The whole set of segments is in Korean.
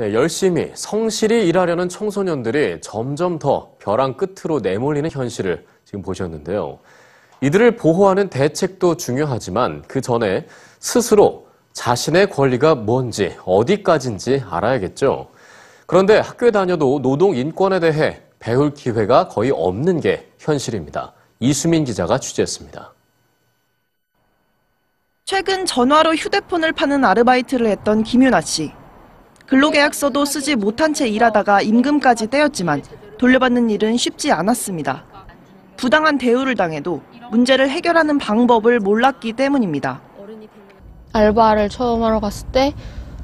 네, 열심히 성실히 일하려는 청소년들이 점점 더 벼랑 끝으로 내몰리는 현실을 지금 보셨는데요. 이들을 보호하는 대책도 중요하지만 그 전에 스스로 자신의 권리가 뭔지 어디까지인지 알아야겠죠. 그런데 학교에 다녀도 노동 인권에 대해 배울 기회가 거의 없는 게 현실입니다. 이수민 기자가 취재했습니다. 최근 전화로 휴대폰을 파는 아르바이트를 했던 김윤아 씨. 근로계약서도 쓰지 못한 채 일하다가 임금까지 떼었지만 돌려받는 일은 쉽지 않았습니다. 부당한 대우를 당해도 문제를 해결하는 방법을 몰랐기 때문입니다. 알바를 처음 하러 갔을 때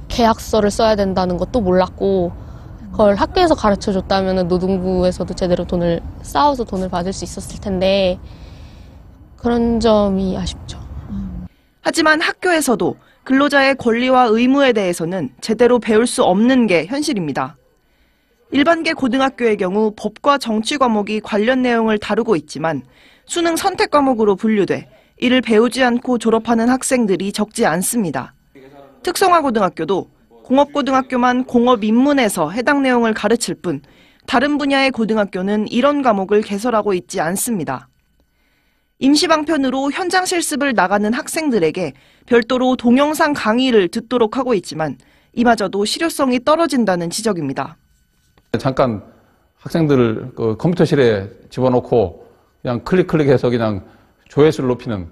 계약서를 써야 된다는 것도 몰랐고 그걸 학교에서 가르쳐줬다면 노동부에서도 제대로 돈을 쌓아서 돈을 받을 수 있었을 텐데 그런 점이 아쉽죠. 하지만 학교에서도 근로자의 권리와 의무에 대해서는 제대로 배울 수 없는 게 현실입니다. 일반계 고등학교의 경우 법과 정치 과목이 관련 내용을 다루고 있지만 수능 선택 과목으로 분류돼 이를 배우지 않고 졸업하는 학생들이 적지 않습니다. 특성화 고등학교도 공업고등학교만 공업인문에서 해당 내용을 가르칠 뿐 다른 분야의 고등학교는 이런 과목을 개설하고 있지 않습니다. 임시방편으로 현장 실습을 나가는 학생들에게 별도로 동영상 강의를 듣도록 하고 있지만 이마저도 실효성이 떨어진다는 지적입니다. 잠깐 학생들을 컴퓨터실에 집어넣고 그냥 클릭해서 그냥 조회수를 높이는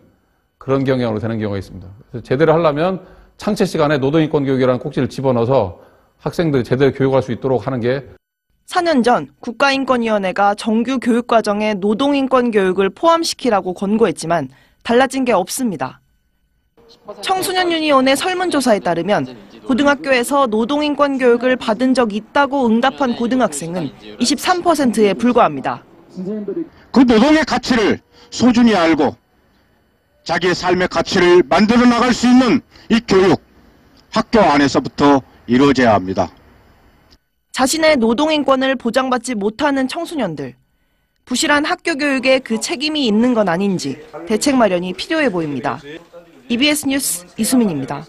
그런 경향으로 되는 경우가 있습니다. 그래서 제대로 하려면 창체 시간에 노동인권 교육이라는 꼭지를 집어넣어서 학생들이 제대로 교육할 수 있도록 하는 게 4년 전 국가인권위원회가 정규 교육과정에 노동인권 교육을 포함시키라고 권고했지만 달라진 게 없습니다. 청소년 유니온의 설문조사에 따르면 고등학교에서 노동인권 교육을 받은 적 있다고 응답한 고등학생은 23%에 불과합니다. 그 노동의 가치를 소중히 알고 자기의 삶의 가치를 만들어 나갈 수 있는 이 교육, 학교 안에서부터 이루어져야 합니다. 자신의 노동인권을 보장받지 못하는 청소년들. 부실한 학교 교육에 그 책임이 있는 건 아닌지 대책 마련이 필요해 보입니다. EBS 뉴스 이수민입니다.